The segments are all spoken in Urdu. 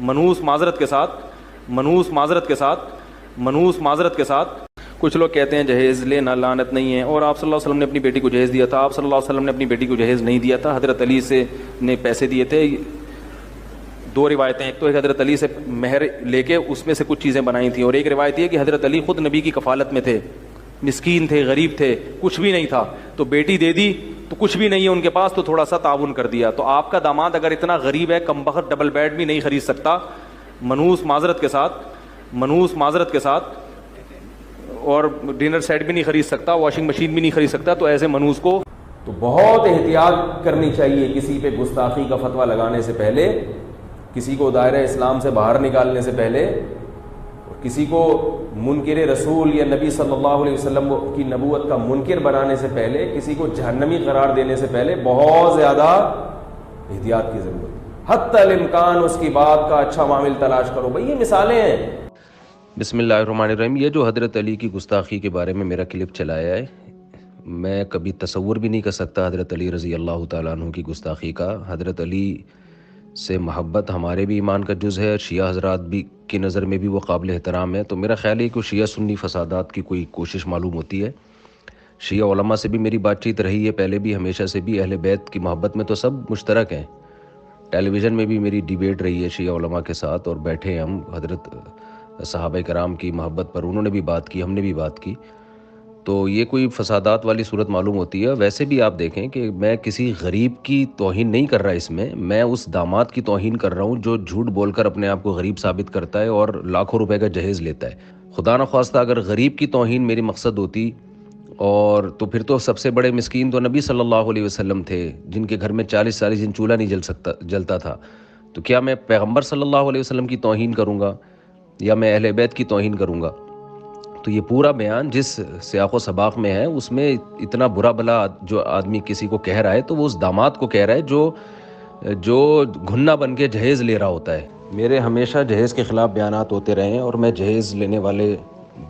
منحوس معذرت کے ساتھ کچھ لوگ کہتے ہیں جہیز لینا لعنت نہیں ہے، اور آپ صلی اللہ علیہ وسلم نے اپنی بیٹی کو جہیز دیا تھا، آپ صلی اللہ علیہ وسلم نے اپنی بیٹی کو جہیز نہیں دیا تھا، حضرت علی سے نے پیسے دیے تھے۔ دو روایتیں، ایک تو حضرت علی سے مہر لے کے اس میں سے کچھ چیزیں بنائی تھیں، اور ایک روایت یہ کہ حضرت علی خود نبی کی کفالت میں تھے، مسکین تھے، غریب تھے، کچھ بھی نہیں تھا، تو بیٹی دے دی تو کچھ بھی نہیں ہے ان کے پاس، تو تھوڑا سا تعاون کر دیا۔ تو آپ کا داماد اگر اتنا غریب ہے، کم بخت ڈبل بیڈ بھی نہیں خرید سکتا، منحوس معذرت کے ساتھ اور ڈنر سیٹ بھی نہیں خرید سکتا، واشنگ مشین بھی نہیں خرید سکتا، تو ایسے منحوس کو تو بہت احتیاط کرنی چاہیے کسی پہ گستاخی کا فتویٰ لگانے سے پہلے، کسی کو دائرہ اسلام سے باہر نکالنے سے پہلے، کسی کو منکر رسول یا نبی صلی اللہ علیہ وسلم کی نبوت کا منکر بنانے سے پہلے، کسی کو جہنمی قرار دینے سے پہلے بہت زیادہ احتیاط کی ضرورت ہے۔ حتی الامکان اس کی بات کا اچھا معامل تلاش کرو۔ بھئی یہ مثالیں ہیں۔ بسم اللہ الرحمن الرحیم۔ یہ جو حضرت علی کی گستاخی کے بارے میں میرا کلپ چلایا ہے، میں کبھی تصور بھی نہیں کر سکتا حضرت علی رضی اللہ تعالیٰ عنہ کی گستاخی کا۔ حضرت علی سے محبت ہمارے بھی ایمان کا جز ہے، شیعہ حضرات بھی کی نظر میں بھی وہ قابل احترام ہے، تو میرا خیال ہے کہ شیعہ سنی فسادات کی کوئی کوشش معلوم ہوتی ہے۔ شیعہ علماء سے بھی میری بات چیت رہی ہے پہلے بھی، ہمیشہ سے بھی۔ اہل بیت کی محبت میں تو سب مشترک ہیں، ٹیلی ویژن میں بھی میری ڈیبیٹ رہی ہے شیعہ علماء کے ساتھ، اور بیٹھے ہم حضرت صحابہ کرام کی محبت پر، انہوں نے بھی بات کی، ہم نے بھی بات کی، تو یہ کوئی فسادات والی صورت معلوم ہوتی ہے۔ ویسے بھی آپ دیکھیں کہ میں کسی غریب کی توہین نہیں کر رہا اس میں اس داماد کی توہین کر رہا ہوں جو جھوٹ بول کر اپنے آپ کو غریب ثابت کرتا ہے اور لاکھوں روپے کا جہیز لیتا ہے۔ خدا نخواستہ اگر غریب کی توہین میری مقصد ہوتی اور تو پھر تو سب سے بڑے مسکین تو نبی صلی اللہ علیہ وسلم تھے، جن کے گھر میں 40 دن چولہا نہیں جلتا تھا، تو کیا میں پیغمبر صلی اللہ علیہ وسلم کی توہین کروں گا یا میں اہل بیت کی توہین کروں گا؟ تو یہ پورا بیان جس سیاق و سباق میں ہے، اس میں اتنا برا بلا جو آدمی کسی کو کہہ رہا ہے تو وہ اس داماد کو کہہ رہا ہے جو گھنا بن کے جہیز لے رہا ہوتا ہے۔ میرے ہمیشہ جہیز کے خلاف بیانات ہوتے رہے ہیں، اور میں جہیز لینے والے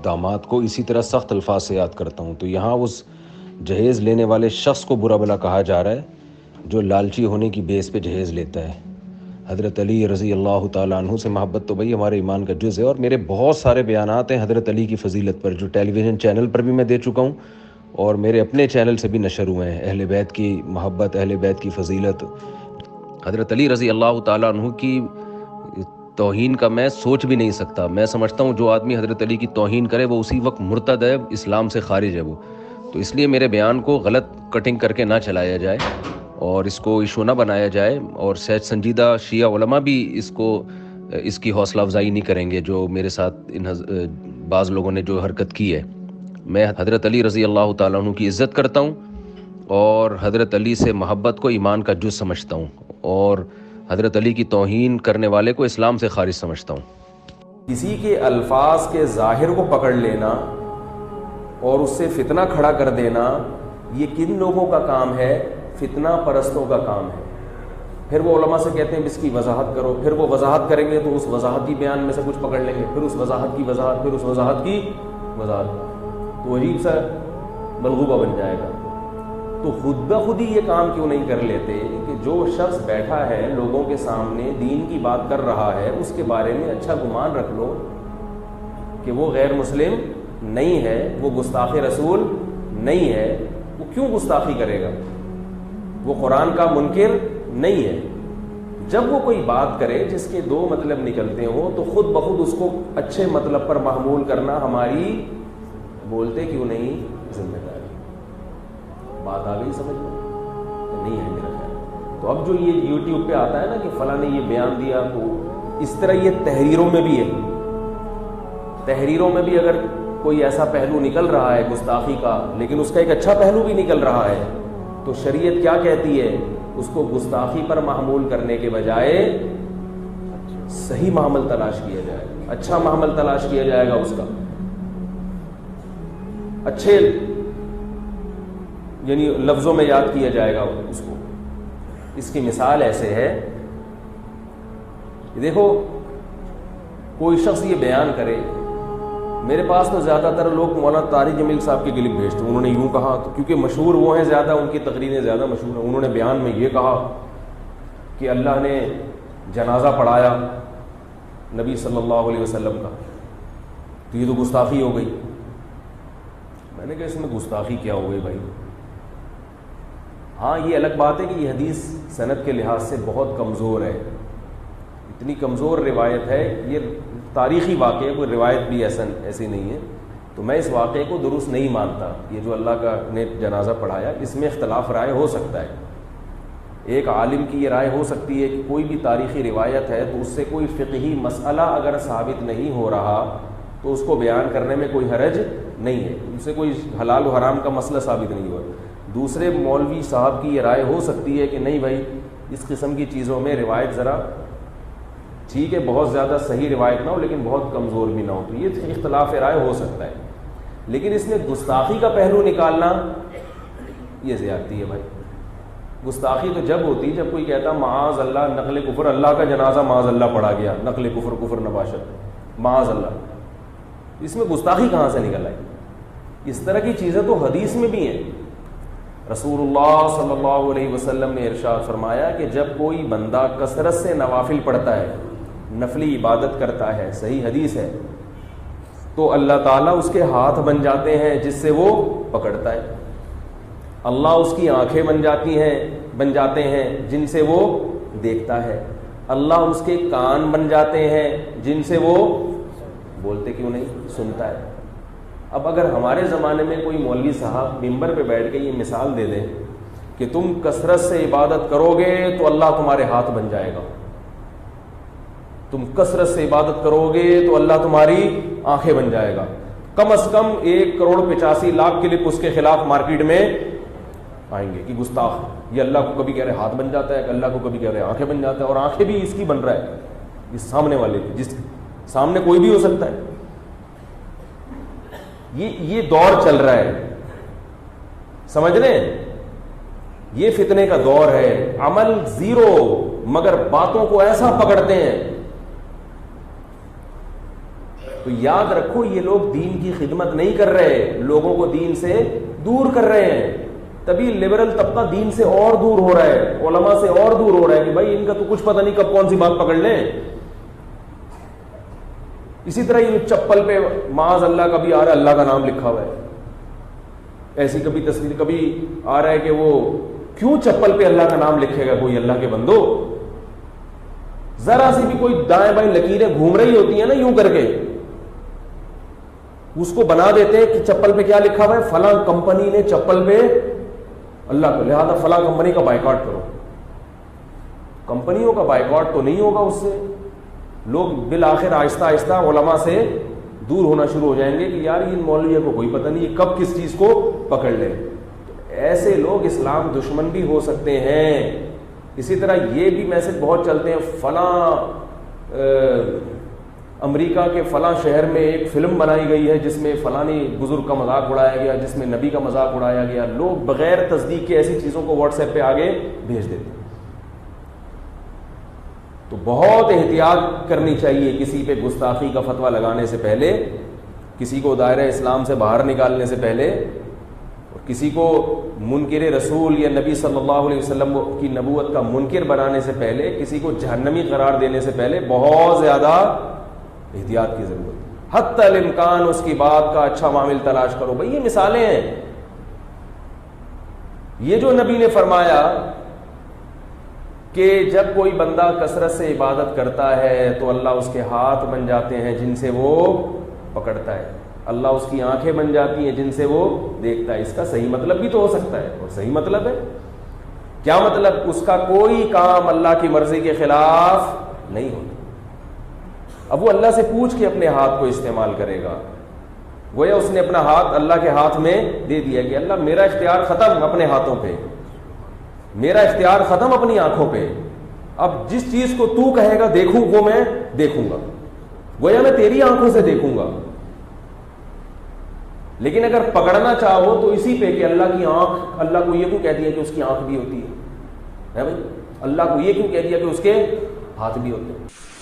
داماد کو اسی طرح سخت الفاظ سے یاد کرتا ہوں۔ تو یہاں اس جہیز لینے والے شخص کو برا بلا کہا جا رہا ہے جو لالچی ہونے کی بیس پہ جہیز لیتا ہے۔ حضرت علی رضی اللہ تعالیٰ عنہ سے محبت تو بھئی ہمارے ایمان کا جز ہے، اور میرے بہت سارے بیانات ہیں حضرت علی کی فضیلت پر جو ٹیلی ویژن چینل پر بھی میں دے چکا ہوں، اور میرے اپنے چینل سے بھی نشر ہوئے ہیں۔ اہل بیت کی محبت، اہل بیت کی فضیلت، حضرت علی رضی اللہ تعالیٰ عنہ کی توہین کا میں سوچ بھی نہیں سکتا۔ میں سمجھتا ہوں جو آدمی حضرت علی کی توہین کرے وہ اسی وقت مرتد ہے، اسلام سے خارج ہے وہ۔ تو اس لیے میرے بیان کو غلط کٹنگ کر کے نہ چلایا جائے اور اس کو ایشو نہ بنایا جائے، اور سہج سنجیدہ شیعہ علماء بھی اس کی حوصلہ افزائی نہیں کریں گے جو میرے ساتھ بعض لوگوں نے جو حرکت کی ہے۔ میں حضرت علی رضی اللہ تعالیٰ عنہ کی عزت کرتا ہوں، اور حضرت علی سے محبت کو ایمان کا جز سمجھتا ہوں، اور حضرت علی کی توہین کرنے والے کو اسلام سے خارج سمجھتا ہوں۔ کسی کے الفاظ کے ظاہر کو پکڑ لینا اور اس سے فتنہ کھڑا کر دینا، یہ کن لوگوں کا کام ہے؟ فتنہ پرستوں کا کام ہے۔ پھر وہ علماء سے کہتے ہیں اس کی وضاحت کرو، پھر وہ وضاحت کریں گے تو اس وضاحت کی بیان میں سے کچھ پکڑ لیں گے، پھر اس وضاحت کی وضاحت، پھر اس وضاحت کی وضاحت، تو عجیب سا ملغوبہ بن جائے گا۔ تو خود بخود ہی یہ کام کیوں نہیں کر لیتے کہ جو شخص بیٹھا ہے لوگوں کے سامنے دین کی بات کر رہا ہے، اس کے بارے میں اچھا گمان رکھ لو کہ وہ غیر مسلم نہیں ہے، وہ گستاخ رسول نہیں ہے، وہ کیوں گستاخی کرے گا؟ وہ قرآن کا منکر نہیں ہے۔ جب وہ کوئی بات کرے جس کے دو مطلب نکلتے ہوں تو خود بخود اس کو اچھے مطلب پر محمول کرنا ہماری بولتے کیوں نہیں ذمہ داری۔ بات آ گئی سمجھ میں؟ نہیں ہے میرا خیال۔ تو اب جو یہ یوٹیوب پہ آتا ہے نا کہ فلاں نے یہ بیان دیا، تو اس طرح یہ تحریروں میں بھی ہے۔ تحریروں میں بھی اگر کوئی ایسا پہلو نکل رہا ہے گستاخی کا، لیکن اس کا ایک اچھا پہلو بھی نکل رہا ہے، تو شریعت کیا کہتی ہے؟ اس کو گستاخی پر محمول کرنے کے بجائے صحیح معامل تلاش کیا جائے، اچھا معامل تلاش کیا جائے گا، اس کا اچھے یعنی لفظوں میں یاد کیا جائے گا اس کو۔ اس کی مثال ایسے ہے، دیکھو کوئی شخص یہ بیان کرے، میرے پاس تو زیادہ تر لوگ مولانا طارق جمیل صاحب کے کلپ بھیجتے ہیں، انہوں نے یوں کہا، تو کیونکہ مشہور وہ ہیں زیادہ، ان کی تقریریں زیادہ مشہور ہیں، انہوں نے بیان میں یہ کہا کہ اللہ نے جنازہ پڑھایا نبی صلی اللہ علیہ وسلم کا، تو یہ تو گستاخی ہو گئی۔ میں نے کہا اس میں گستاخی کیا ہو گئی بھائی؟ ہاں یہ الگ بات ہے کہ یہ حدیث سند کے لحاظ سے بہت کمزور ہے، اتنی کمزور روایت ہے، یہ تاریخی واقعہ، کوئی روایت بھی ایسی نہیں ہے، تو میں اس واقعے کو درست نہیں مانتا۔ یہ جو اللہ کا نے جنازہ پڑھایا، اس میں اختلاف رائے ہو سکتا ہے، ایک عالم کی یہ رائے ہو سکتی ہے کہ کوئی بھی تاریخی روایت ہے تو اس سے کوئی فقہی مسئلہ اگر ثابت نہیں ہو رہا تو اس کو بیان کرنے میں کوئی حرج نہیں ہے، اس سے کوئی حلال و حرام کا مسئلہ ثابت نہیں ہوا۔ دوسرے مولوی صاحب کی یہ رائے ہو سکتی ہے کہ نہیں بھائی اس قسم کی چیزوں میں روایت ذرا ٹھیک ہے، بہت زیادہ صحیح روایت نہ ہو لیکن بہت کمزور بھی نہ ہو، تو یہ اختلاف رائے ہو سکتا ہے، لیکن اس میں گستاخی کا پہلو نکالنا یہ زیادتی ہے بھائی۔ گستاخی تو جب ہوتی جب کوئی کہتا معاذ اللہ نقل کفر، اللہ کا جنازہ معاذ اللہ پڑھا گیا، نقل کفر، کفر نباشت، معاذ اللہ، اس میں گستاخی کہاں سے نکل آئی؟ اس طرح کی چیزیں تو حدیث میں بھی ہیں۔ رسول اللہ صلی اللہ علیہ وسلم نے ارشاد فرمایا کہ جب کوئی بندہ کثرت سے نوافل پڑھتا ہے، نفلی عبادت کرتا ہے، صحیح حدیث ہے، تو اللہ تعالیٰ اس کے ہاتھ بن جاتے ہیں جس سے وہ پکڑتا ہے، اللہ اس کی آنکھیں بن جاتے ہیں جن سے وہ دیکھتا ہے، اللہ اس کے کان بن جاتے ہیں جن سے وہ بولتے کیوں نہیں سنتا ہے۔ اب اگر ہمارے زمانے میں کوئی مولوی صاحب ممبر پہ بیٹھ کے یہ مثال دے دیں کہ تم کثرت سے عبادت کرو گے تو اللہ تمہارے ہاتھ بن جائے گا، تم کثرت سے عبادت کرو گے تو اللہ تمہاری آنکھیں بن جائے گا، کم از کم 1,85,00,000 کلپ اس کے خلاف مارکیٹ میں آئیں گے کہ گستاخ یہ اللہ کو کبھی کہہ رہے ہاتھ بن جاتا ہے، اللہ کو کبھی کہہ رہے آنکھیں بن جاتا ہے، اور آنکھیں بھی اس کی بن رہا ہے، اس سامنے والے کی، جس سامنے کوئی بھی ہو سکتا ہے۔ یہ دور چل رہا ہے، سمجھ رہے ہیں؟ یہ فتنے کا دور ہے، عمل زیرو مگر باتوں کو ایسا پکڑتے ہیں۔ تو یاد رکھو یہ لوگ دین کی خدمت نہیں کر رہے، لوگوں کو دین سے دور کر رہے ہیں، تبھی لبرل طبقہ دین سے اور دور ہو رہا ہے، علماء سے اور دور ہو رہا ہے کہ بھائی ان کا تو کچھ پتہ نہیں کب کون سی بات پکڑ لیں۔ اسی طرح یہ چپل پہ معاذ اللہ کبھی آ رہا ہے اللہ کا نام لکھا ہوا ہے، ایسی کبھی تصویر کبھی آ رہا ہے کہ وہ کیوں چپل پہ اللہ کا نام لکھے گا کوئی اللہ کے بندو؟ ذرا سی بھی کوئی دائیں بائیں لکیریں گھوم رہی ہوتی ہیں نا یوں کر کے، اس کو بنا دیتے ہیں کہ چپل پہ کیا لکھا ہوا ہے، فلاں کمپنی نے چپل پہ اللہ کو، لہذا فلاں کمپنی کا بائیکاٹ کرو۔ کمپنیوں کا بائیکاٹ تو نہیں ہوگا، اس سے لوگ بالآخر آہستہ آہستہ علماء سے دور ہونا شروع ہو جائیں گے کہ یار ان مولویوں کو کوئی پتہ نہیں یہ کب کس چیز کو پکڑ لے۔ ایسے لوگ اسلام دشمن بھی ہو سکتے ہیں۔ اسی طرح یہ بھی میسج بہت چلتے ہیں، فلاں امریکہ کے فلاں شہر میں ایک فلم بنائی گئی ہے جس میں فلانی بزرگ کا مذاق اڑایا گیا، جس میں نبی کا مذاق اڑایا گیا۔ لوگ بغیر تصدیق کے ایسی چیزوں کو واٹس ایپ پہ آگے بھیج دیتے ہیں۔ تو بہت احتیاط کرنی چاہیے کسی پہ گستاخی کا فتویٰ لگانے سے پہلے، کسی کو دائرہ اسلام سے باہر نکالنے سے پہلے، اور کسی کو منکر رسول یا نبی صلی اللہ علیہ وسلم کی نبوت کا منکر بنانے سے پہلے، کسی کو جہنمی قرار دینے سے پہلے بہت زیادہ احتیاط کی ضرورت ہے۔ حتی الامکان اس کی بات کا اچھا معامل تلاش کرو۔ بھئی یہ مثالیں ہیں، یہ جو نبی نے فرمایا کہ جب کوئی بندہ کثرت سے عبادت کرتا ہے تو اللہ اس کے ہاتھ بن جاتے ہیں جن سے وہ پکڑتا ہے، اللہ اس کی آنکھیں بن جاتی ہیں جن سے وہ دیکھتا ہے۔ اس کا صحیح مطلب بھی تو ہو سکتا ہے، اور صحیح مطلب ہے کیا مطلب؟ اس کا کوئی کام اللہ کی مرضی کے خلاف نہیں ہوتا۔ اب وہ اللہ سے پوچھ کے اپنے ہاتھ کو استعمال کرے گا، گویا اس نے اپنا ہاتھ اللہ کے ہاتھ میں دے دیا کہ اللہ میرا اختیار ختم اپنے ہاتھوں پہ، میرا اختیار ختم اپنی آنکھوں پہ، اب جس چیز کو تو کہے گا دیکھوں وہ میں دیکھوں گا، گویا میں تیری آنکھوں سے دیکھوں گا۔ لیکن اگر پکڑنا چاہو تو اسی پہ کہ اللہ کی آنکھ، اللہ کو یہ کیوں کہہ دیا کہ اس کی آنکھ بھی ہوتی ہے بھائی، اللہ کو یہ کیوں کہہ دیا کہ اس کے ہاتھ بھی ہوتے ہیں۔